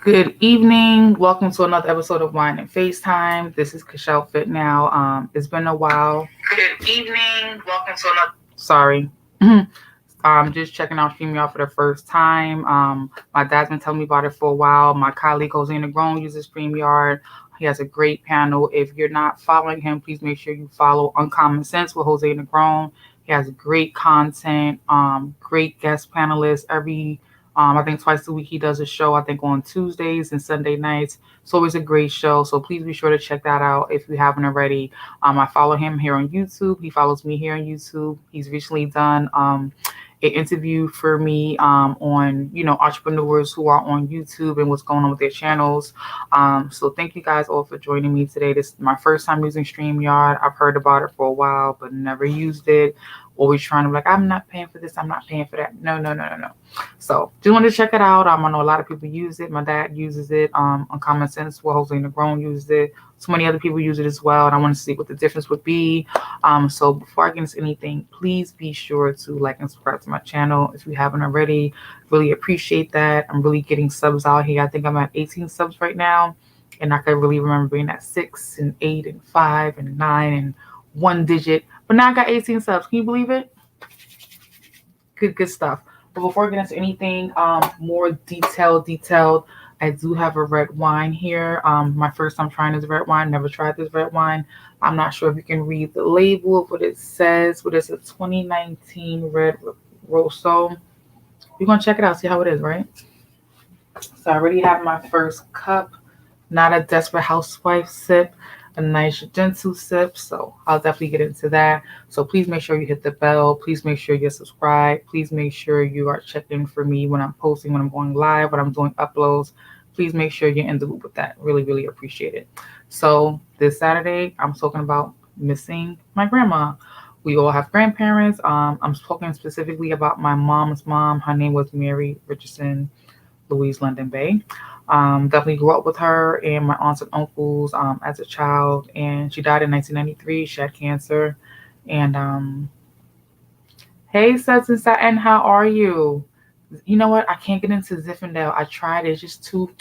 Good evening. Welcome to another episode of Wine and FaceTime. This is KFITNOW. It's been a while. Good evening. Welcome to another. Sorry. I'm just checking out StreamYard for the first time. My dad's been telling me about it for a while. My colleague Jose Negron uses StreamYard. He has a great panel. If you're not following him, please make sure you follow Uncommon Sense with Jose Negron. He has great content, great guest panelists every I think twice a week he does a show, I think on Tuesdays and Sunday nights. It's always a great show. So please be sure to check that out if you haven't already. I follow him here on YouTube. He follows me here on YouTube. He's recently done an interview for me on, entrepreneurs who are on YouTube and what's going on with their channels. So thank you guys all for joining me today. This is my first time using StreamYard. I've heard about it for a while, but never used it. Always trying to be like, I'm not paying for this. I'm not paying for that. No. So just wanted to check it out. I know a lot of people use it. My dad uses it. On Common Sense, well, Jose Negron uses it. So many other people use it as well. And I want to see what the difference would be. So before I get into anything, please be sure to like and subscribe to my channel if you haven't already. Really appreciate that. I'm really getting subs out here. I think I'm at 18 subs right now. And I can really remember being at 6 and 8 and 5 and 9 and 1 digit. But now I got 18 subs. Can you believe it? Good stuff. But before I get into anything more detailed, I do have a red wine here. My first time trying this red wine. Never tried this red wine. I'm not sure if you can read the label of what it says. But it's a 2019 Red Rosso. We're going to check it out, see how it is, right? So I already have my first cup. Not a desperate housewife sip. A nice gentle sip, so I'll definitely get into that. So please make sure you hit the bell. Please make sure you're subscribed. Please make sure you are checking for me when I'm posting, when I'm going live, when I'm doing uploads. Please make sure you're in the loop with that. Really appreciate it. So this Saturday, I'm talking about missing my grandma. We all have grandparents. I'm talking specifically about my mom's mom. Her name was Mary Richardson Louise London Bay. Definitely grew up with her and my aunts and uncles as a child, and she died in 1993. She had cancer. And hey, Suds and Satin, how are you? You know what? I can't get into Zinfandel. I tried. It's just too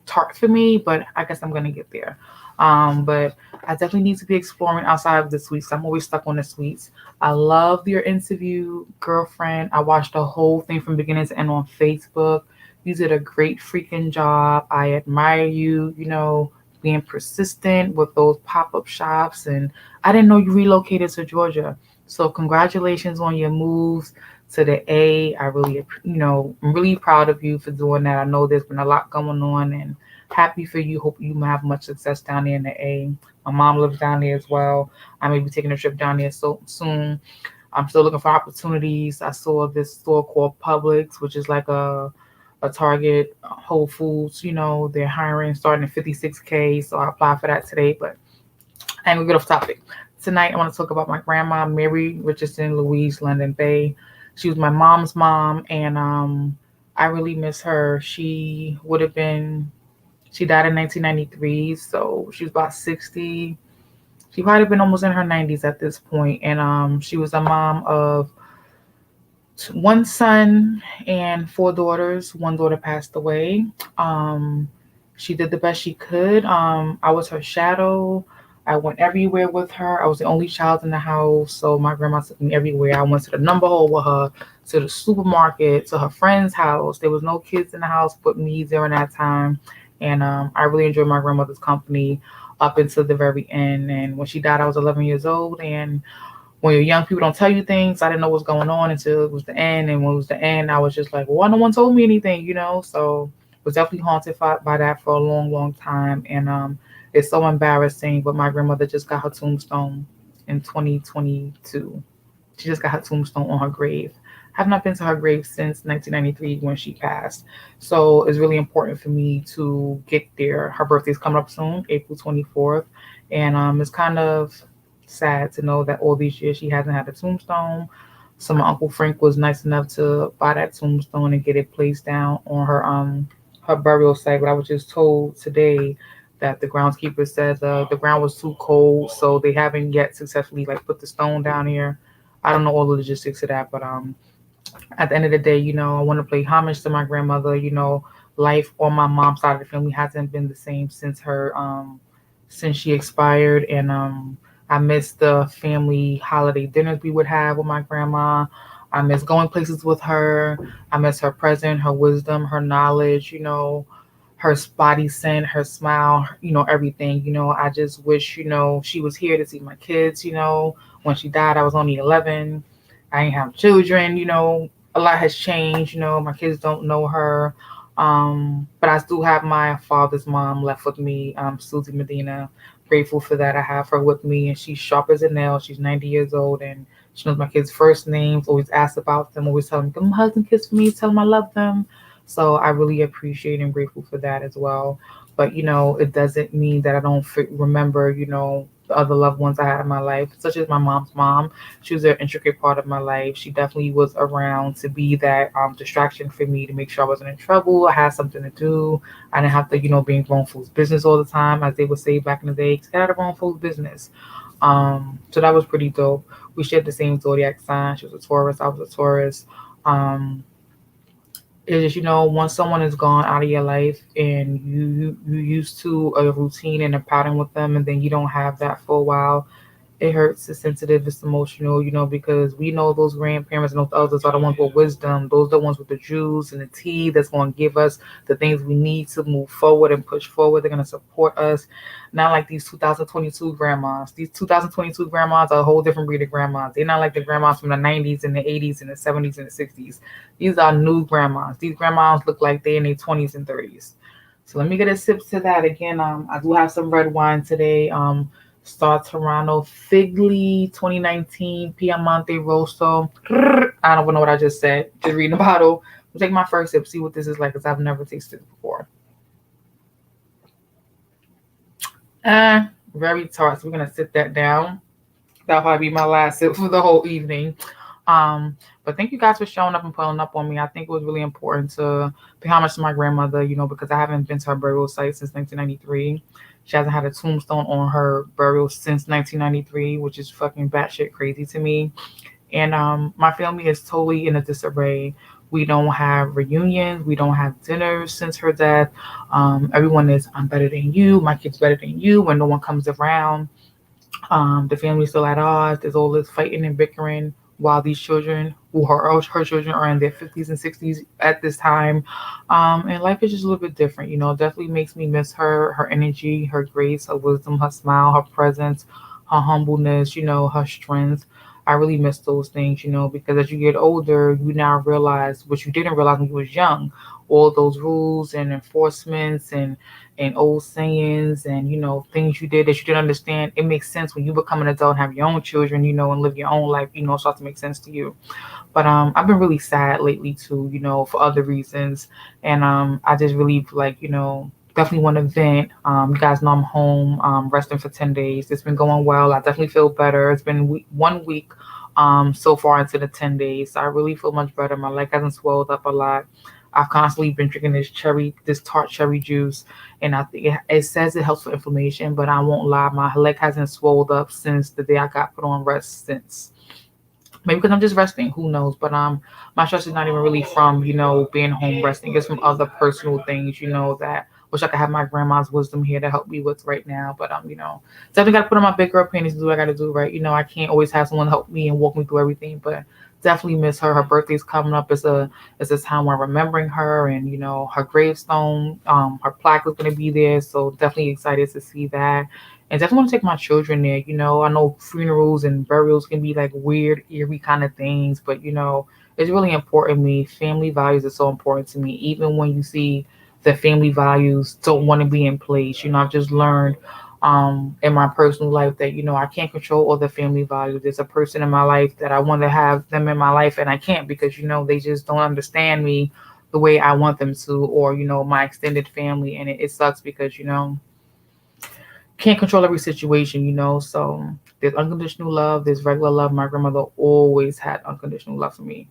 tart for me, but I guess I'm gonna get there. But I definitely need to be exploring outside of the sweets. I'm always stuck on the sweets. I loved your interview, girlfriend. I watched the whole thing from beginning to end on Facebook. You did a great freaking job. I admire you, being persistent with those pop-up shops. And I didn't know you relocated to Georgia. So congratulations on your moves to the A. I really, I'm really proud of you for doing that. I know there's been a lot going on and happy for you. Hope you have much success down there in the A. My mom lives down there as well. I may be taking a trip down there so soon. I'm still looking for opportunities. I saw this store called Publix, which is like a Target, Whole Foods, they're hiring starting at 56K. So I applied for that today, but I'm gonna get off topic. Tonight, I want to talk about my grandma, Mary Richardson Louise London Bay. She was my mom's mom, and I really miss her. She died in 1993, so she was about 60. She might have been almost in her 90s at this point, and she was a mom of one son and 4 daughters. One daughter passed away. She did the best she could. I was her shadow. I went everywhere with her. I was the only child in the house, so my grandma took me everywhere. I went to the number hole with her, to the supermarket, to her friend's house. There was no kids in the house but me during that time, and I really enjoyed my grandmother's company up until the very end. And when she died, I was 11 years old, and when you're young, people don't tell you things. I didn't know what was going on until it was the end. And when it was the end, I was just like, well, no one told me anything, So was definitely haunted by that for a long time. And it's so embarrassing. But my grandmother just got her tombstone in 2022. She just got her tombstone on her grave. I have not been to her grave since 1993 when she passed. So it's really important for me to get there. Her birthday's coming up soon, April 24th. And it's kind of sad to know that all these years she hasn't had a tombstone. So my Uncle Frank was nice enough to buy that tombstone and get it placed down on her burial site. But I was just told today that the groundskeeper said the ground was too cold, so they haven't yet successfully put the stone down here. I don't know all the logistics of that, but at the end of the day, I want to pay homage to my grandmother, life on my mom's side of the family hasn't been the same since since she expired. And I miss the family holiday dinners we would have with my grandma. I miss going places with her. I miss her presence, her wisdom, her knowledge, her body scent, her smile, everything. I just wish, she was here to see my kids. When she died, I was only 11. I ain't have children. A lot has changed. My kids don't know her. But I still have my father's mom left with me, Susie Medina. Grateful for that. I have her with me, and she's sharp as a nail. She's 90 years old, and she knows my kids' first names. Always asks about them. Always tell them, "Give them a hug and kiss for me. Tell them I love them." So I really appreciate and grateful for that as well. But it doesn't mean that I don't remember, the other loved ones I had in my life, such as my mom's mom. She was an intricate part of my life. She definitely was around to be that distraction for me to make sure I wasn't in trouble. I had something to do. I didn't have to, be in grown folks' business all the time, as they would say back in the day. Get out of grown folks' business. So that was pretty dope. We shared the same zodiac sign. She was a Taurus. I was a Taurus. Um, it is, once someone is gone out of your life and you used to a routine and a pattern with them, and then you don't have that for a while, it hurts. It's sensitive. It's emotional. Because we know those grandparents and those elders are the ones with wisdom. Those are the ones with the juice and the tea that's going to give us the things we need to move forward and push forward. They're going to support us. Not like these 2022 grandmas. These 2022 grandmas are a whole different breed of grandmas. They're not like the grandmas from the 90s and the 80s and the 70s and the 60s. These are new grandmas. These grandmas look like they're in their 20s and 30s. So let me get a sip to that again. I do have some red wine today. Star Toronto Figly 2019 Piemonte Rosso. I don't even know what I just said. Just reading the bottle. I'll take my first sip, see what this is like, because I've never tasted it before. Very tart. So we're gonna sit that down. That'll probably be my last sip for the whole evening. But thank you guys for showing up and pulling up on me. I think it was really important to pay homage to my grandmother, because I haven't been to her burial site since 1993. She hasn't had a tombstone on her burial since 1993, which is fucking batshit crazy to me. And my family is totally in a disarray. We don't have reunions. We don't have dinners since her death. Everyone is, I'm better than you. My kid's better than you when no one comes around. The family's still at odds. There's all this fighting and bickering while these children, who her children, are in their 50s and 60s at this time. And life is just a little bit different. Definitely makes me miss her energy, her grace, her wisdom, her smile, her presence, her humbleness, her strength. I really miss those things, because as you get older, you now realize what you didn't realize when you was young. All those rules and enforcements and old sayings and things you did that you didn't understand. It makes sense when you become an adult and have your own children, and live your own life. It starts to make sense to you. But I've been really sad lately too, for other reasons, and I just really like definitely want to vent. You guys know I'm home, resting for 10 days. It's been going well. I definitely feel better. It's been 1 week so far into the 10 days. So I really feel much better. My leg hasn't swelled up a lot. I've constantly been drinking this tart cherry juice, and I think it says it helps with inflammation, but I won't lie, my leg hasn't swelled up since the day I got put on rest since. Maybe because I'm just resting, who knows? But my stress is not even really from being home resting. It's from other personal things, that wish I could have my grandma's wisdom here to help me with right now. But definitely got to put on my big girl panties and do what I got to do, right? I can't always have someone help me and walk me through everything, but definitely miss her. Her birthday's coming up. It's a time where I'm remembering her, and her gravestone, her plaque is gonna be there. So definitely excited to see that. And definitely want to take my children there. I know funerals and burials can be like weird, eerie kind of things, but it's really important to me. Family values are so important to me. Even when you see the family values don't want to be in place, I've just learned in my personal life that I can't control all the family values. There's a person in my life that I want to have them in my life, and I can't because they just don't understand me the way I want them to, or my extended family, and it sucks because can't control every situation, so there's unconditional love, there's regular love. My grandmother always had unconditional love for me.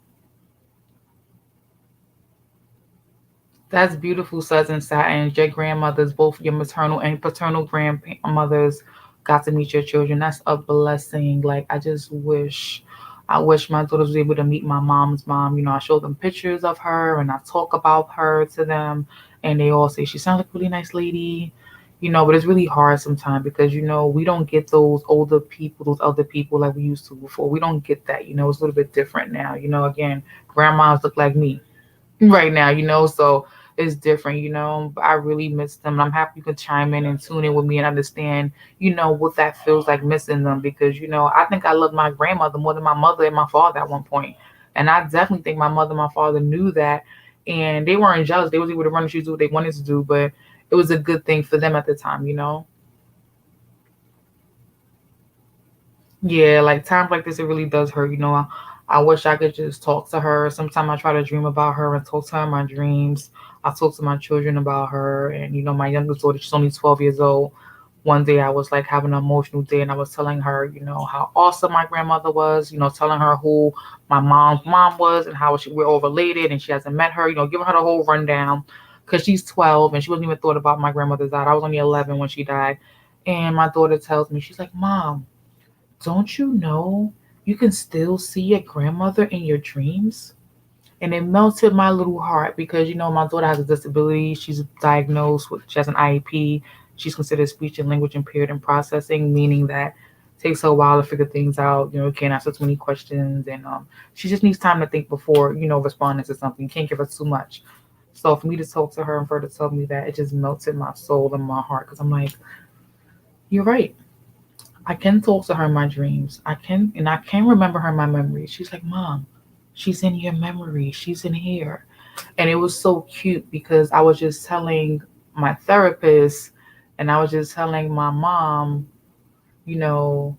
That's beautiful, Southern Satin. Your grandmothers, both your maternal and paternal grandmothers, got to meet your children. That's a blessing. Like, I just wish I wish my daughters was able to meet my mom's mom. I show them pictures of her and I talk about her to them, and they all say she sounds like a really nice lady. But it's really hard sometimes because we don't get those older people, those other people like we used to before. We don't get that. It's a little bit different now. Again, grandmas look like me right now, so it's different, but I really miss them. And I'm happy you can chime in and tune in with me and understand, what that feels like missing them because, I think I love my grandmother more than my mother and my father at one point. And I definitely think my mother and my father knew that and they weren't jealous. They was able to run the shoes, do what they wanted to do, but it was a good thing for them at the time. Yeah, like times like this, it really does hurt. I wish I could just talk to her. Sometimes I try to dream about her and talk to her in my dreams. I talk to my children about her, and my youngest daughter, she's only 12 years old. One day I was like having an emotional day, and I was telling her, how awesome my grandmother was. Telling her who my mom's mom was and how we're all related, and she hasn't met her. Giving her the whole rundown because she's 12 and she wasn't even thought about my grandmother's died. I was only 11 when she died, and my daughter tells me, she's like, "Mom, don't you know you can still see your grandmother in your dreams?" And it melted my little heart because my daughter has a disability. She's diagnosed with she has an IEP. She's considered speech and language impaired and processing, meaning that it takes her a while to figure things out. Can't answer too many questions, and she just needs time to think before responding to something. You can't give her too much. So for me to talk to her and for her to tell me that, it just melted my soul and my heart because I'm like, you're right. I can talk to her in my dreams. I can remember her in my memories. She's like, "Mom, she's in your memory. She's in here." And it was so cute because I was just telling my therapist and I was just telling my mom, you know,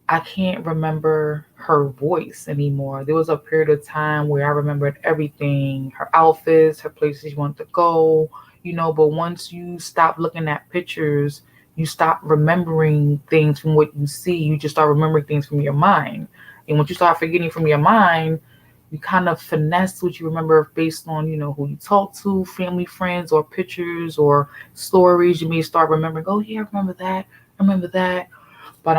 I can't remember her voice anymore. There was a period of time where I remembered everything, her outfits, her places she wanted to go, but once you stop looking at pictures, you stop remembering things from what you see. You just start remembering things from your mind. And once you start forgetting from your mind, you kind of finesse what you remember based on, who you talk to, family, friends, or pictures or stories. You may start remembering, oh yeah, I remember that, I remember that. But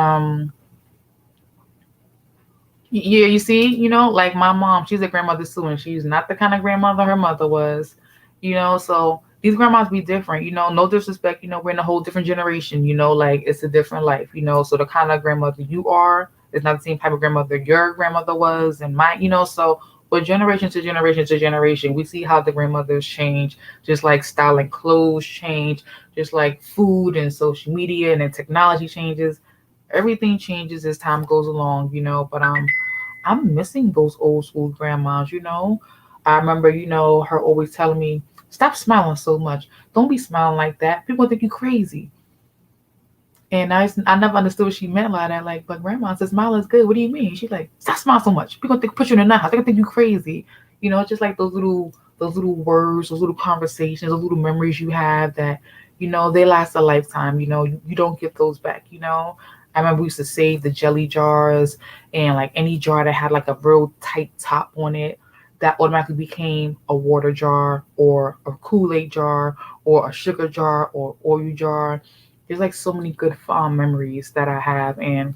yeah, you see, like my mom, she's a grandmother too, and she's not the kind of grandmother her mother was, so these grandmas be different, no disrespect, we're in a whole different generation, like it's a different life, so the kind of grandmother you are is not the same type of grandmother your grandmother was and mine, so but generation to generation to generation, we see how the grandmothers change, just like style and clothes change, just like food and social media and then technology changes. Everything changes as time goes along, but I'm missing those old school grandmas. I remember, her always telling me, stop smiling so much. Don't be smiling like that. People think you crazy. And I never understood what she meant by that. Like, but grandma says smile is good. What do you mean? She's like, stop smiling so much. People think put you in the house. They're gonna think you crazy. It's just like those little words, those little conversations, those little memories you have that, they last a lifetime. You don't get those back. I remember we used to save the jelly jars and like any jar that had like a real tight top on it, that automatically became a water jar or a Kool-Aid jar or a sugar jar or oil jar. There's like so many good memories that I have, and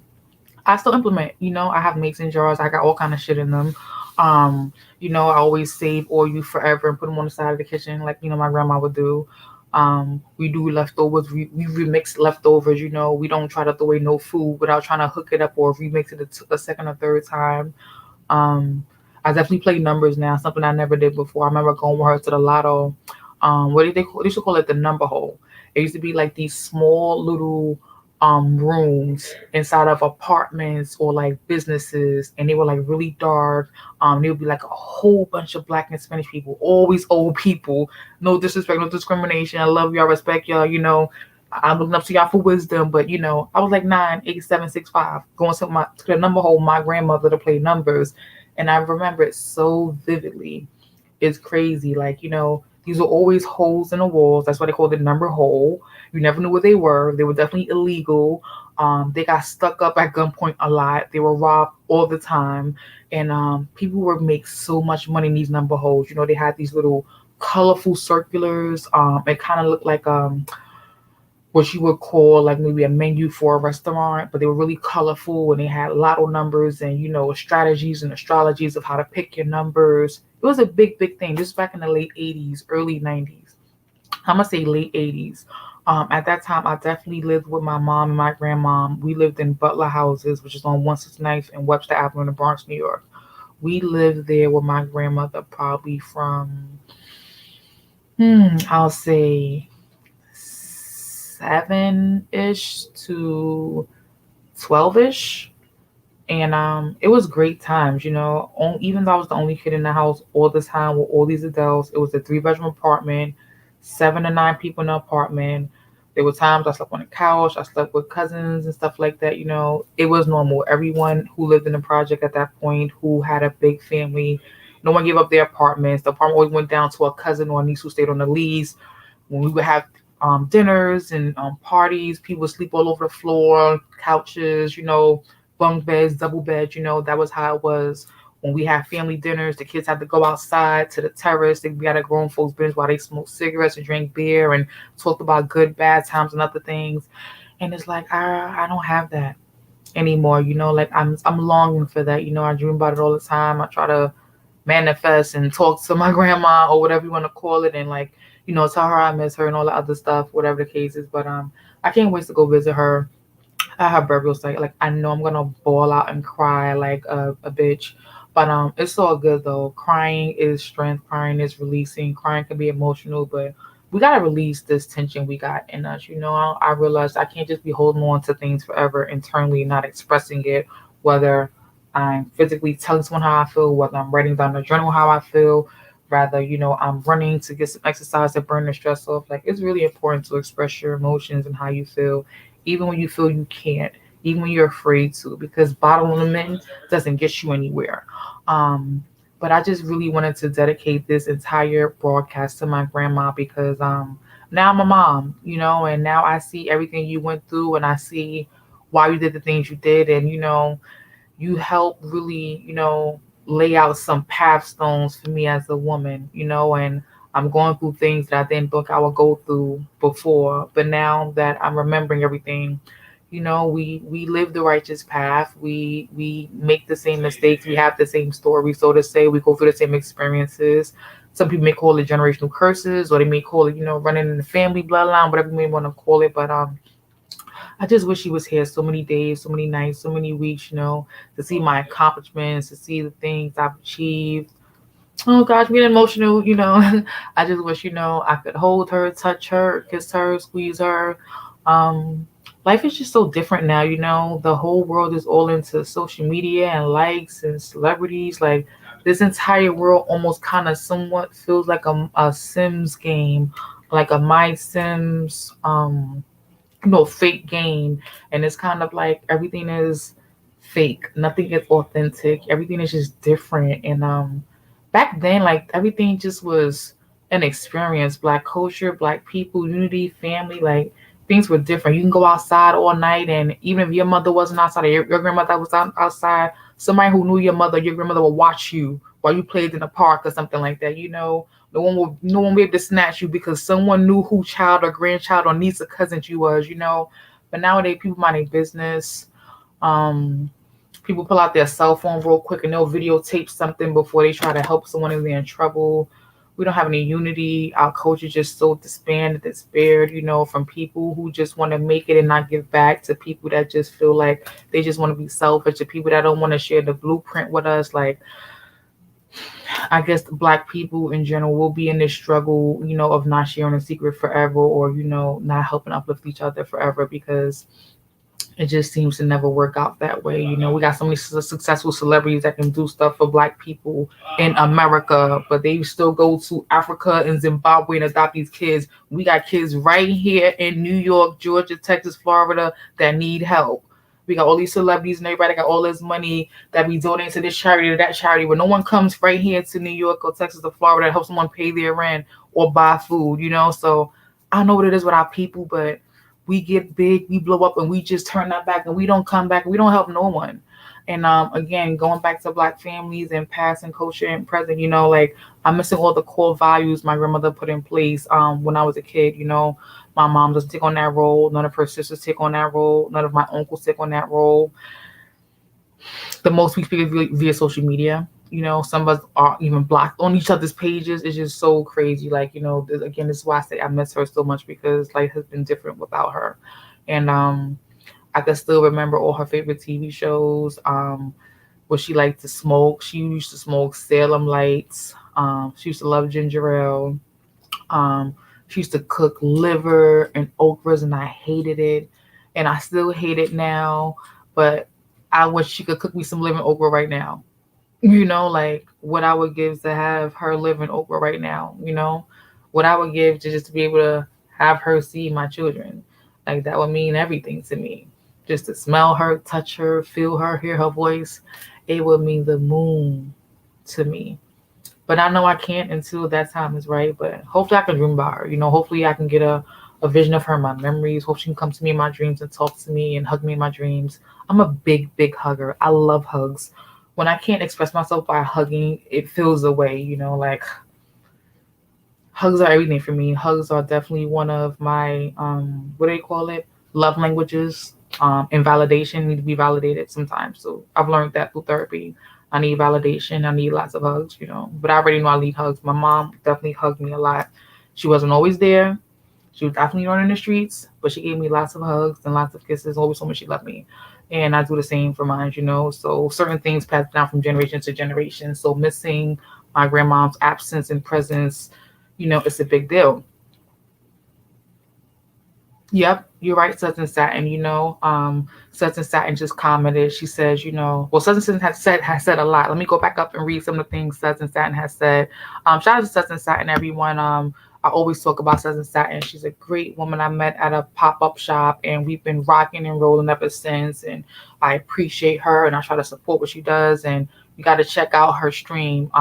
I still implement. I have mason jars. I got all kind of shit in them. I always save oil forever and put them on the side of the kitchen, like my grandma would do. We do leftovers. We remix leftovers. We don't try to throw away no food without trying to hook it up or remix it a second or third time. Um, I definitely play numbers now, something I never did before. I remember going with her to the lotto. What did they call? They used to call it the number hole. It used to be like these small little rooms inside of apartments or like businesses, and they were like really dark. There would be like a whole bunch of black and Spanish people, always old people. No disrespect, no discrimination. I love y'all, respect y'all. I'm looking up to y'all for wisdom, but I was like 9, 8, 7, 6, 5, going to the number hole, my grandmother to play numbers, and I remember it so vividly. It's crazy. Like, these were always holes in the walls. That's why they called it number hole. You never knew where they were. They were definitely illegal. They got stuck up at gunpoint a lot. They were robbed all the time. And people would make so much money in these number holes. They had these little colorful circulars. It kind of looked like what you would call like maybe a menu for a restaurant, but they were really colorful and they had lotto numbers and strategies and astrologies of how to pick your numbers. It was a big, big thing. This back in the late '80s, early '90s. I'm gonna say late '80s. At that time, I definitely lived with my mom and my grandmom. We lived in Butler Houses, which is on 169th and Webster Avenue in the Bronx, New York. We lived there with my grandmother probably from, I'll say 7-ish to 12-ish. And it was great times, even though I was the only kid in the house all the time with all these adults. It was a 3-bedroom apartment, 7 to 9 people in the apartment. There were times I slept on the couch, I slept with cousins and stuff like that. It was normal. Everyone who lived in the project at that point, who had a big family, no one gave up their apartments. The apartment always went down to a cousin or a niece who stayed on the lease. When we would have dinners and parties, people would sleep all over the floor, couches, bunk beds, double beds. That was how it was. When we had family dinners, the kids had to go outside to the terrace. We had a grown folks bench while they smoked cigarettes and drank beer and talked about good, bad times and other things. And it's like I don't have that anymore. Like I'm longing for that. I dream about it all the time. I try to manifest and talk to my grandma or whatever you want to call it, and like tell her I miss her and all the other stuff, whatever the case is. But I can't wait to go visit her at her burial site. Like I know I'm gonna bawl out and cry like a bitch. But it's all good though. Crying is strength, crying is releasing, crying can be emotional, but we gotta release this tension we got in us. I realized I can't just be holding on to things forever internally, not expressing it, whether I'm physically telling someone how I feel, whether I'm writing down a journal how I feel, rather, I'm running to get some exercise to burn the stress off. Like it's really important to express your emotions and how you feel, even when you feel you can't, even when you're afraid to, because bottling them in doesn't get you anywhere. Um, but I just really wanted to dedicate this entire broadcast to my grandma because now I'm a mom, and now I see everything you went through and I see why you did the things you did, and you help really, lay out some path stones for me as a woman, and I'm going through things that I didn't think I would go through before. But now that I'm remembering everything, we live the righteous path. We make the same mistakes. We have the same story, so to say. We go through the same experiences. Some people may call it generational curses, or they may call it, running in the family bloodline, whatever you may want to call it. But I just wish he was here so many days, so many nights, so many weeks, to see my accomplishments, to see the things I've achieved. Oh gosh, being emotional, I just wish, I could hold her, touch her, kiss her, squeeze her. Um, Life is just so different now, the whole world is all into social media and likes and celebrities. Like this entire world almost kind of somewhat feels like a Sims game, like a My Sims fake game. And it's kind of like everything is fake, nothing is authentic, everything is just different. And back then, like everything just was an experience. Black culture, black people, unity, family, like things were different. You can go outside all night, and even if your mother wasn't outside, or your grandmother was outside, somebody who knew your grandmother would watch you while you played in the park or something like that. No one will be able to snatch you because someone knew who child or grandchild or niece or cousin you was. But nowadays people mind their business. Um, People pull out their cell phone real quick and they'll videotape something before they try to help someone if they're in trouble. We don't have any unity. Our culture just so disbanded, despaired, from people who just want to make it and not give back, to people that just feel like they just want to be selfish, to people that don't want to share the blueprint with us. Like, I guess the black people in general will be in this struggle, of not sharing a secret forever, or, not helping uplift each other forever, because it just seems to never work out that way. We got so many successful celebrities that can do stuff for black people in America, but they still go to Africa and Zimbabwe and adopt these kids. We got kids right here in New York, Georgia, Texas, Florida that need help. We got all these celebrities and everybody got all this money that we donate to this charity or that charity, but no one comes right here to New York or Texas or Florida to help someone pay their rent or buy food, So I know what it is with our people, but we get big, we blow up, and we just turn that back and we don't come back. We don't help no one. And again, going back to Black families and past and culture and present, like I'm missing all the core values my grandmother put in place when I was a kid. My mom doesn't take on that role. None of her sisters take on that role. None of my uncles take on that role. The most we speak is via social media. Some of us are even blocked on each other's pages. It's just so crazy. Like, again, this is why I say I miss her so much, because life has been different without her. And I can still remember all her favorite TV shows. What she liked to smoke. She used to smoke Salem Lights. She used to love ginger ale. Um, she used to cook liver and okras, and I hated it, and I still hate it now. But I wish she could cook me some liver and okra right now. Like what I would give to have her liver and okra right now. What I would give to just to be able to have her see my children. Like that would mean everything to me. Just to smell her, touch her, feel her, hear her voice, it would mean the moon to me. But I know I can't until that time is right. But hopefully I can dream about her. Hopefully I can get a vision of her in my memories. Hope she can come to me in my dreams and talk to me and hug me in my dreams. I'm a big, big hugger. I love hugs. When I can't express myself by hugging, it feels away, like hugs are everything for me. Hugs are definitely one of my what do they call it? Love languages. And validation need to be validated sometimes. So I've learned that through therapy. I need validation. I need lots of hugs. But I already know I need hugs. My mom definitely hugged me a lot. She wasn't always there. She was definitely running the streets, but she gave me lots of hugs and lots of kisses. Always told me she loved me. And I do the same for mine. So certain things pass down from generation to generation. So missing my grandmom's absence and presence, it's a big deal. Yep, you're right, Sutton Satin. Sutton Satin just commented. She says, well, Sutton Satin has said a lot. Let me go back up and read some of the things Sutton Satin has said. Shout out to Sutton Satin, everyone. I always talk about Sutton Satin. She's a great woman I met at a pop-up shop, and we've been rocking and rolling ever since. And I appreciate her, and I try to support what she does. And you got to check out her streams.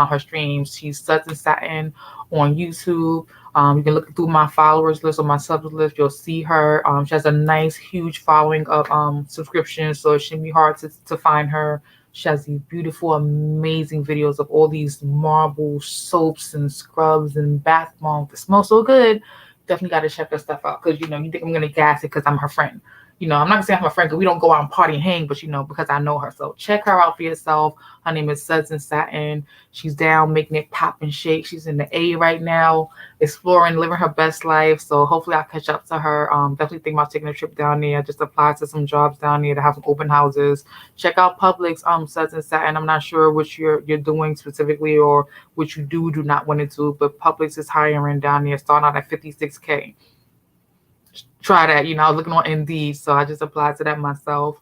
She's Sutton Satin on YouTube. You can look through my followers list or my subs list. You'll see her. She has a nice, huge following of subscriptions, so it shouldn't be hard to find her. She has these beautiful, amazing videos of all these marble soaps and scrubs and bath bombs that smell so good. Definitely got to check her stuff out, because you think I'm gonna gas it because I'm her friend. I'm not gonna say I'm her friend because we don't go out and party and hang, but because I know her. So check her out for yourself. Her name is Suds and Satin. She's down making it pop and shake. She's in the A right now, exploring, living her best life. So hopefully I'll catch up to her. Definitely think about taking a trip down there. I just applied to some jobs down there to have some open houses. Check out Publix, Suds and Satin. I'm not sure what you're doing specifically or what you do not want to do, but Publix is hiring down there, starting out at 56K. Try that. I was looking on Indeed, so I just applied to that myself.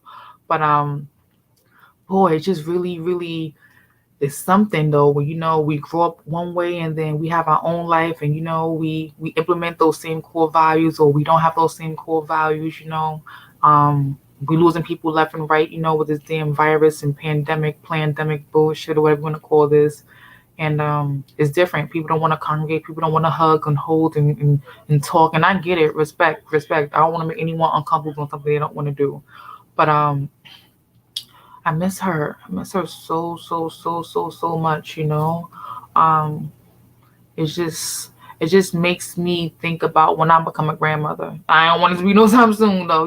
But boy, it just really, really is something though. Where we grow up one way and then we have our own life, and we implement those same core values, or we don't have those same core values. We losing people left and right. With this damn virus and pandemic bullshit, or whatever you want to call this. And it's different. People don't want to congregate. People don't want to hug and hold and talk. And I get it. Respect. I don't want to make anyone uncomfortable on something they don't want to do. But I miss her. I miss her so much. Um, it just makes me think about when I become a grandmother. I don't want it to be no time soon though.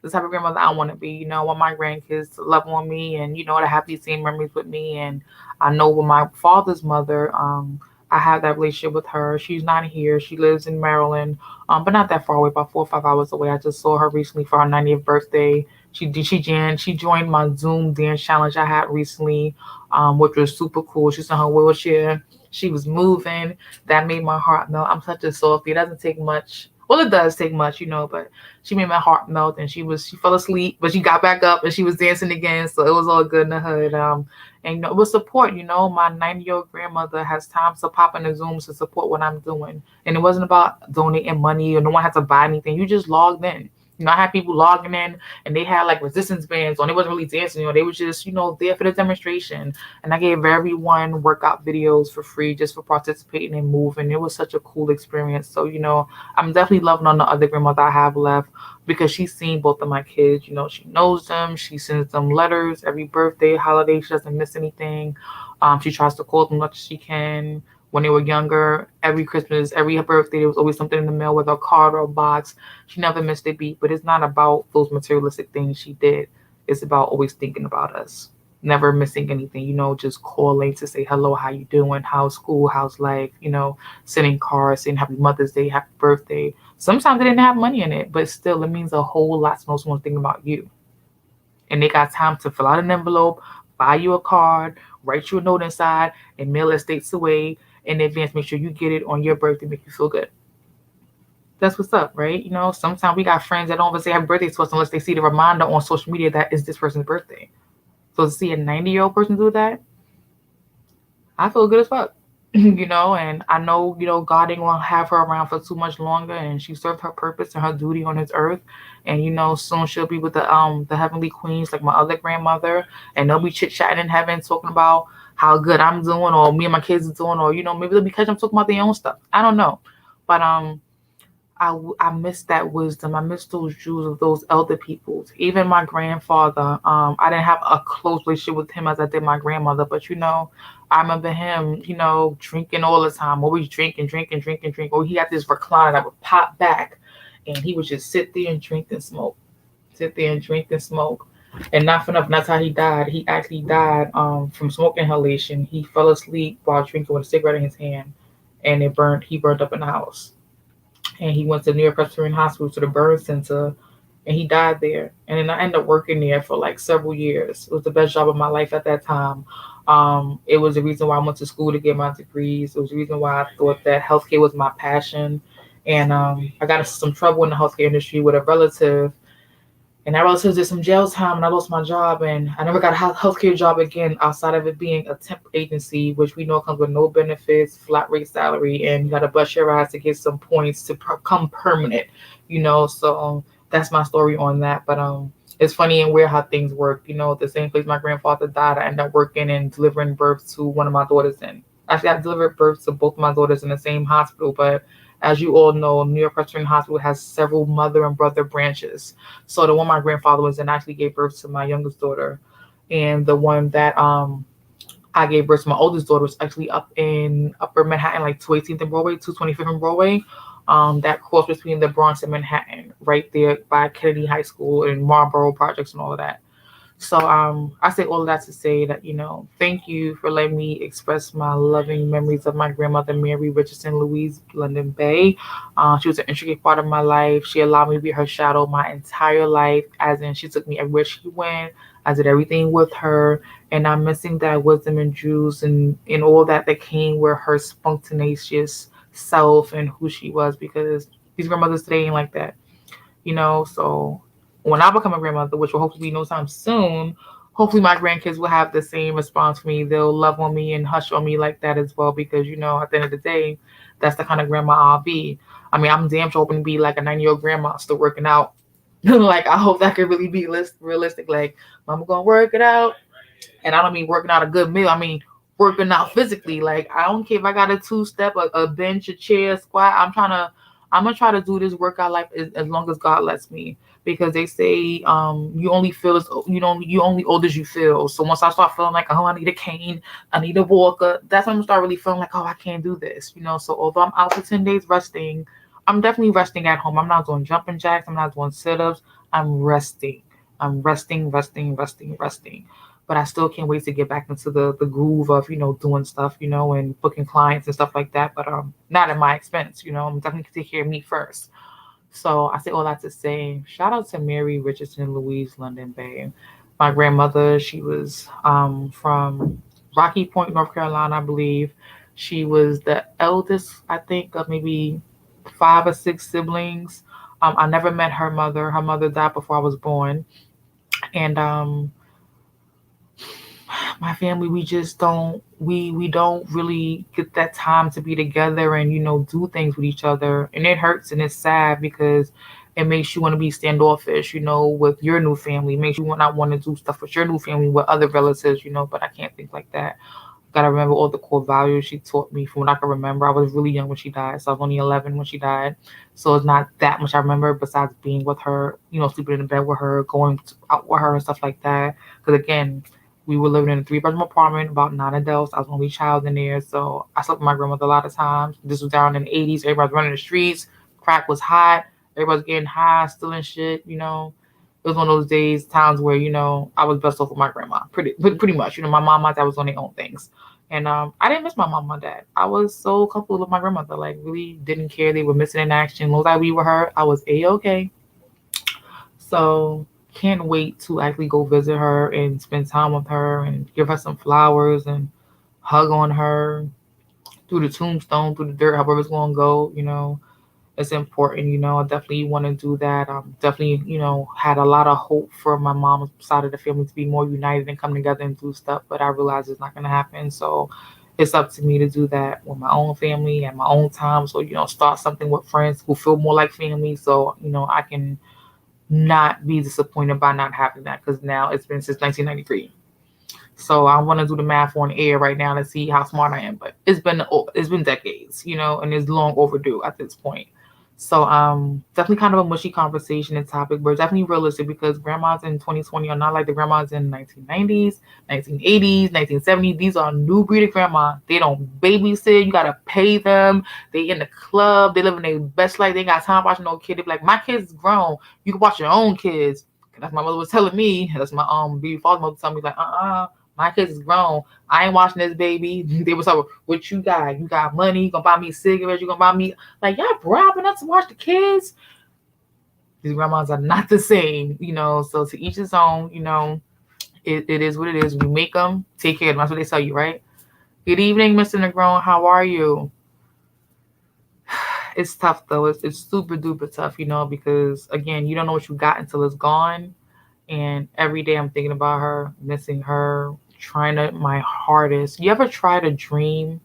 The type of grandmother I want to be. I want my grandkids to love on me and to have these same memories with me. And I know with my father's mother, I have that relationship with her. She's not here. She lives in Maryland, but not that far away, about 4 or 5 hours away. I just saw her recently for her 90th birthday. She joined my Zoom dance challenge I had recently, which was super cool. She's in her wheelchair. She was moving. That made my heart melt. I'm such a softie. It doesn't take much. Well, it does take much, but she made my heart melt, and she fell asleep, but she got back up and she was dancing again. So it was all good in the hood. And it was support. My 90-year-old grandmother has time to pop in the Zooms to support what I'm doing. And it wasn't about donating money or no one had to buy anything. You just logged in. You know, I had people logging in and they had like resistance bands on. They wasn't really dancing, you know, they was just, there for the demonstration. And I gave everyone workout videos for free just for participating and moving. It was such a cool experience. So, I'm definitely loving on the other grandmother I have left because she's seen both of my kids. She knows them. She sends them letters every birthday, holiday. She doesn't miss anything. She tries to call them much as she can. When they were younger, every Christmas, every birthday, there was always something in the mail, whether a card or a box. She never missed a beat, but it's not about those materialistic things she did. It's about always thinking about us, never missing anything, just calling to say hello, how you doing, how's school, how's life, sending cards, saying happy Mother's Day, happy birthday. Sometimes they didn't have money in it, but still it means a whole lot to know someone's thinking about you. And they got time to fill out an envelope, buy you a card, write you a note inside, and mail it states away in advance. Make sure you get it on your birthday, make you feel good. That's what's up, right? Sometimes we got friends that don't even say happy birthday to us unless they see the reminder on social media that it's this person's birthday. So to see a 90-year-old person do that, I feel good as fuck. And I know, God ain't gonna have her around for too much longer, and she served her purpose and her duty on this earth. And soon she'll be with the heavenly queens like my other grandmother, and they'll be chit chatting in heaven, talking about how good I'm doing, or me and my kids are doing, or maybe they'll be catching them talking about their own stuff. I don't know, but I miss that wisdom. I miss those jewels of those elder peoples. Even my grandfather, I didn't have a close relationship with him as I did my grandmother, but I remember him, drinking all the time, always drinking, drinking, drinking, drinking. Or he had this recliner that would pop back, and he would just sit there and drink and smoke, sit there and drink and smoke. And not for nothing, that's how he died. He actually died from smoke inhalation. He fell asleep while drinking with a cigarette in his hand, and he burned up in the house. And he went to New York Presbyterian Hospital, to the burn center, and he died there. And then I ended up working there for like several years. It was the best job of my life at that time. It was the reason why I went to school to get my degrees. It was the reason why I thought that healthcare was my passion. And I got into some trouble in the healthcare industry with a relative, and that relative did some jail time, and I lost my job, and I never got a healthcare job again outside of it being a temp agency, which we know comes with no benefits, flat rate salary, and you got to bust your ass to get some points to become permanent, So that's my story on that. But it's funny and weird how things work. The same place my grandfather died, I ended up working and delivering birth to one of my daughters in. Actually, I delivered birth to both my daughters in the same hospital, but as you all know, New York Presbyterian Hospital has several mother and brother branches. So the one my grandfather was in actually gave birth to my youngest daughter. And the one that I gave birth to my oldest daughter was actually up in Upper Manhattan, like 218th and Broadway, 225th and Broadway. That cross between the Bronx and Manhattan, right there by Kennedy High School and Marlboro Projects and all of that. So I say all of that to say that, thank you for letting me express my loving memories of my grandmother, Mary Richardson Louise London Bay. She was an intricate part of my life. She allowed me to be her shadow my entire life, as in she took me everywhere she went. I did everything with her, and I'm missing that wisdom and jewels and all that came with her spontaneous self and who she was, because these grandmothers today ain't like that. So when I become a grandmother, which will hopefully be no time soon, hopefully my grandkids will have the same response for me. They'll love on me and hush on me like that as well, because, at the end of the day, that's the kind of grandma I'll be. I mean, I'm damn sure hoping to be like a 90-year-old grandma still working out. Like, I hope that could really be realistic. Like, I'm going to work it out. And I don't mean working out a good meal. I mean, working out physically. Like, I don't care if I got a 2-step, a bench, a chair, squat. I'm going to try to do this workout life as long as God lets me. Because they say you only feel as you only old as you feel. So once I start feeling like, oh, I need a cane, I need a walker, that's when I start really feeling like, oh, I can't do this. So although I'm out for 10 days resting, I'm definitely resting at home. I'm not doing jumping jacks. I'm not doing sit-ups. I'm resting. I'm resting. But I still can't wait to get back into the groove of, doing stuff, and booking clients and stuff like that. But not at my expense. I'm definitely going to take care of me first. So I say all that to say, shout out to Mary Richardson Louise London Bay. My grandmother, she was from Rocky Point, North Carolina, I believe. She was the eldest, I think, of maybe 5 or 6 siblings. I never met her mother. Her mother died before I was born. And my family, we just don't really get that time to be together and do things with each other. And it hurts and it's sad because It makes you want to be standoffish, with your new family. It makes you not want to do stuff with your new family, with other relatives, but I can't think like that. Gotta remember all the core values she taught me from what I can remember. I was really young when she died, so I was only 11 when she died. So it's not that much I remember besides being with her, sleeping in the bed with her, out with her and stuff like that. Because again, we were living in a three-bedroom apartment, about 9 adults. I was the only child in there, so I slept with my grandmother a lot of times. This was down in the 80s. Everybody was running the streets. Crack was hot. Everybody was getting high, stealing shit. It was one of those days, times where, I was best off with my grandma, pretty much. My mom, my dad was on their own things. And I didn't miss my mom, my dad. I was so comfortable with my grandmother, like really didn't care. They were missing in action. As long as I be with her, I was A-okay. So can't wait to actually go visit her and spend time with her and give her some flowers and hug on her through the tombstone, through the dirt, however it's gonna go. It's important. I definitely want to do that. Definitely, had a lot of hope for my mom's side of the family to be more united and come together and do stuff, but I realize it's not going to happen. So it's up to me to do that with my own family at my own time. So, start something with friends who feel more like family. So, I can not be disappointed by not having that because now it's been since 1993. So I want to do the math on air right now to see how smart I am, but it's been decades, and it's long overdue at this point. So definitely kind of a mushy conversation and topic, but definitely realistic because grandmas in 2020 are not like the grandmas in 1990s, 1980s, 1970s. These are new breed of grandma. They don't babysit. You gotta pay them. They in the club. They living their best life. They ain't got time watching no kid. They be like, my kids is grown. You can watch your own kids. That's my mother was telling me. That's my baby father mother telling me like, my kids is grown. I ain't watching this baby. They was like, what you got? You got money? You gonna buy me cigarettes? You gonna buy me like y'all bribing us to watch the kids? These grandmas are not the same. So to each his own. It is what it is. We make them take care of them. That's what they tell you, right? Good evening, Mr. Negron. How are you? It's tough though. It's super duper tough, because again, you don't know what you got until it's gone. And every day I'm thinking about her, missing her, trying to my hardest. You ever try to dream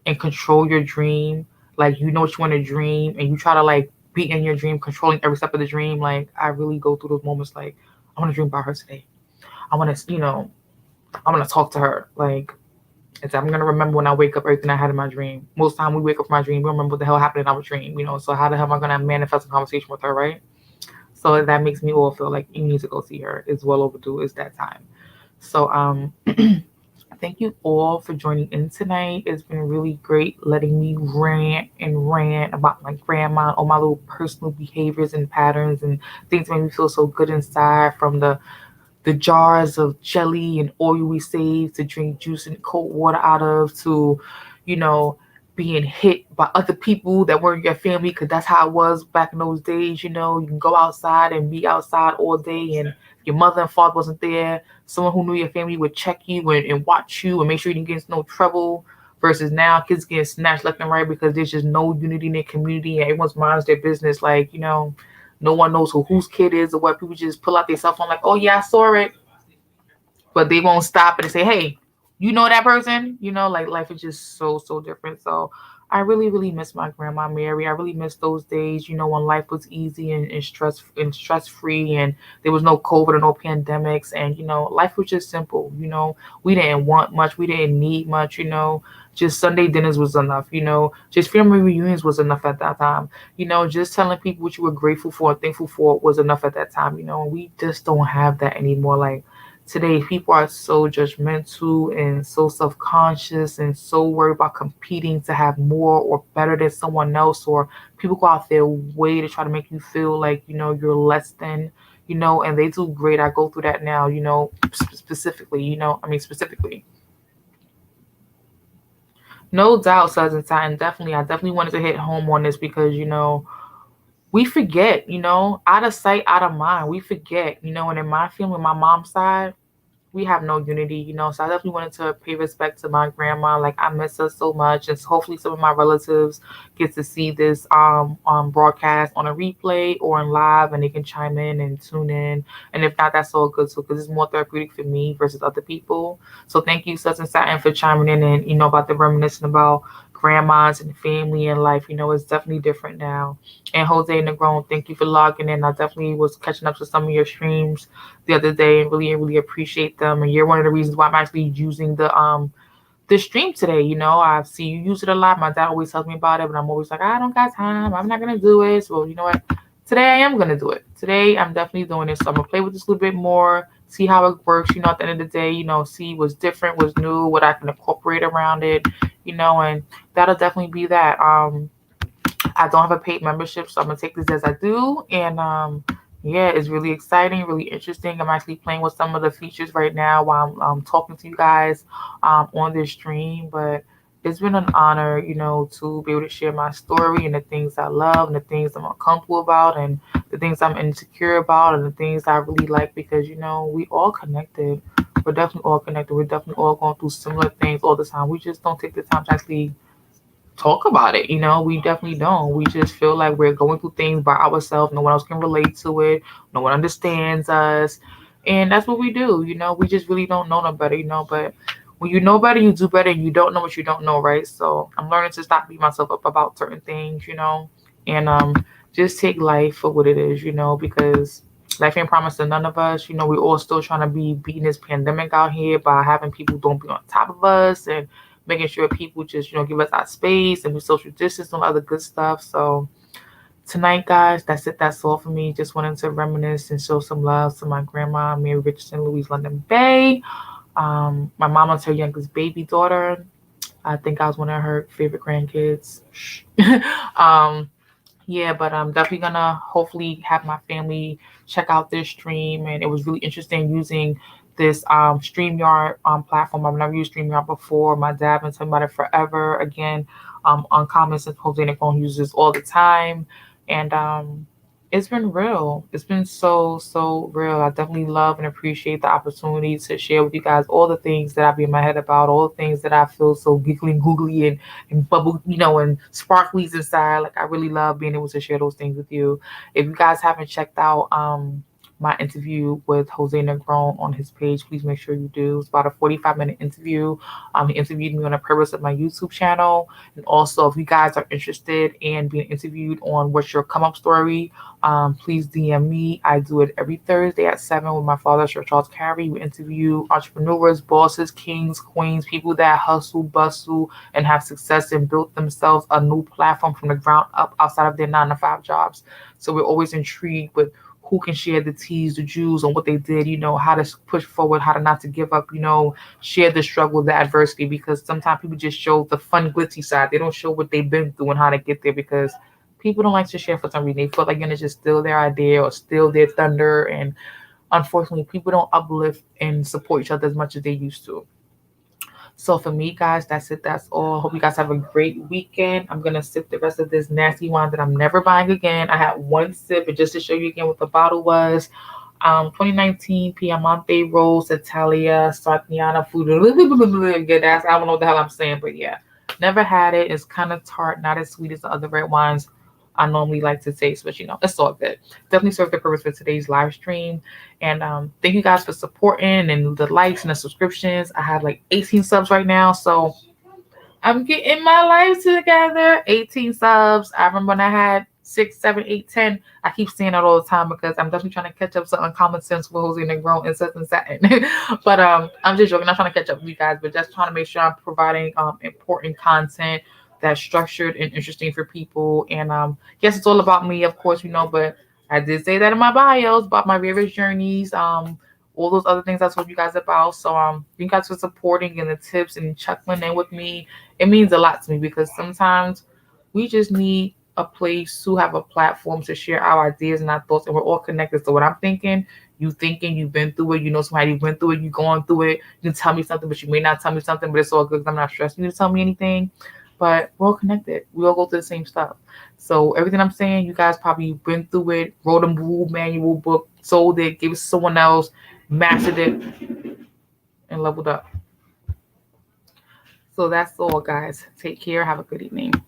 and control your dream? Like you know what you want to dream and you try to like be in your dream, controlling every step of the dream. Like I really go through those moments like I want to dream about her today. I want to, I want to talk to her. Like I'm gonna remember when I wake up everything I had in my dream. Most time we wake up from my dream, we remember what the hell happened in our dream. So how the hell am I gonna manifest a conversation with her, right? So that makes me all feel like you need to go see her. It's well overdue. It's that time. So thank you all for joining in tonight. It's been really great letting me rant about my grandma, all my little personal behaviors and patterns and things that make me feel so good inside, from the jars of jelly and oil we save to drink juice and cold water out of, to, you know, being hit by other people that weren't your family, because that's how it was back in those days. You can go outside and be outside all day, and your mother and father wasn't there. Someone who knew your family would check you and watch you and make sure you didn't get into no trouble. Versus now, kids getting snatched left and right because there's just no unity in their community and everyone's minds their business. Like, no one knows whose kid is or what. People just pull out their cell phone like, oh yeah, I saw it. But they won't stop it and say, hey, you know that person? Like life is just so, so different. So I really, really miss my grandma Mary. I really miss those days, when life was easy and stress free, and there was no COVID or no pandemics, and life was just simple. We didn't want much, we didn't need much. Just Sunday dinners was enough. Just family reunions was enough at that time. Just telling people what you were grateful for and thankful for was enough at that time. We just don't have that anymore. Like today, people are so judgmental and so self-conscious and so worried about competing to have more or better than someone else, or people go out their way to try to make you feel like, you're less than, and they do great. I go through that now, specifically. No doubt, Cousin Satin. Definitely. I definitely wanted to hit home on this because, we forget, out of sight, out of mind. We forget, and in my family, my mom's side, we have no unity, So I definitely wanted to pay respect to my grandma. Like I miss her so much, and hopefully some of my relatives get to see this broadcast on a replay or in live, and they can chime in and tune in. And if not, that's all good too, because it's more therapeutic for me versus other people. So thank you, Such and Satin, for chiming in and about the reminiscing about grandmas and family and life. It's definitely different now. And Jose Negron, thank you for logging in. I definitely was catching up to some of your streams the other day and really appreciate them. And you're one of the reasons why I'm actually using the stream today. I see you use it a lot. My dad always tells me about it, but I'm always like, I don't got time. I'm not gonna do it. So you know what? Today I am gonna do it. Today I'm definitely doing it. So I'm gonna play with this a little bit more, see how it works. At the end of the day, see what's different, what's new, what I can incorporate around it. And that'll definitely be that. I don't have a paid membership, so I'm gonna take this as I do. And yeah, it's really exciting, really interesting. I'm actually playing with some of the features right now while I'm talking to you guys on this stream. But it's been an honor, to be able to share my story and the things I love and the things I'm uncomfortable about and the things I'm insecure about and the things I really like because, we all connected. We're definitely all connected. We're definitely all going through similar things all the time. We just don't take the time to actually talk about it. We definitely don't. We just feel like we're going through things by ourselves. No one else can relate to it. No one understands us. And that's what we do. We just really don't know no better, but when you know better, you do better. And you don't know what you don't know, right? So I'm learning to stop beating myself up about certain things, and just take life for what it is, because life ain't promised to none of us. We all still trying to be beating this pandemic out here by having people don't be on top of us and making sure people just, give us our space and we social distance and all other good stuff. So tonight, guys, that's it. That's all for me. Just wanted to reminisce and show some love to my grandma, Mary Richardson, Louise London Bay. My mama's her youngest baby daughter. I think I was one of her favorite grandkids. um, yeah, but I'm definitely gonna hopefully have my family check out this stream. And it was really interesting using this StreamYard platform. I've never used StreamYard before. My dad been talking about it forever. Again, Uncommon since Jose Nicole uses all the time. And it's been real. It's been so real. I definitely love and appreciate the opportunity to share with you guys all the things that I be in my head about, all the things that I feel so giggly and googly and bubble, and sparklies inside. Like I really love being able to share those things with you. If you guys haven't checked out my interview with Jose Negron on his page, please make sure you do. It's about a 45-minute interview. He interviewed me on the purpose of my YouTube channel. And also, if you guys are interested in being interviewed on what's your come up story, please DM me. I do it every Thursday at 7 with my father, Sir Charles Carey. We interview entrepreneurs, bosses, kings, queens, people that hustle, bustle, and have success and built themselves a new platform from the ground up outside of their 9-to-5 jobs. So we're always intrigued with who can share the teas, the jewels on what they did, how to push forward, how to not to give up, share the struggle, the adversity, because sometimes people just show the fun, glitzy side. They don't show what they've been through and how to get there because people don't like to share for some reason. They feel like you're going to just steal their idea or steal their thunder. And unfortunately, people don't uplift and support each other as much as they used to. So for me, guys, that's it. That's all. Hope you guys have a great weekend. I'm going to sip the rest of this nasty wine that I'm never buying again. I had one sip, but just to show you again what the bottle was. 2019 Piemonte Rose Italia Sartiana Food. Yeah, I don't know what the hell I'm saying, but yeah. Never had it. It's kind of tart, not as sweet as the other red wines I normally like to taste, but it's all good. Definitely served the purpose for today's live stream. And thank you guys for supporting and the likes and the subscriptions. I have like 18 subs right now, so I'm getting my life together. 18 subs. I remember when I had 6, 7, 8, 10. I keep saying that all the time because I'm definitely trying to catch up to Uncommon Sense with Jose Negron and Seth and Satin. But I'm just joking. I'm not trying to catch up with you guys, but just trying to make sure I'm providing important content that's structured and interesting for people. And yes, it's all about me, of course, but I did say that in my bios about my various journeys, all those other things I told you guys about. So you guys for supporting and the tips and chuckling in with me. It means a lot to me because sometimes we just need a place to have a platform to share our ideas and our thoughts, and we're all connected. So what I'm thinking, you've been through it, somebody went through it, you going through it, you can tell me something, but you may not tell me something, but it's all good because I'm not stressing you to tell me anything. But we're all connected. We all go through the same stuff. So everything I'm saying, you guys probably went through it, wrote a rule manual book, sold it, gave it to someone else, mastered it, and leveled up. So that's all, guys. Take care. Have a good evening.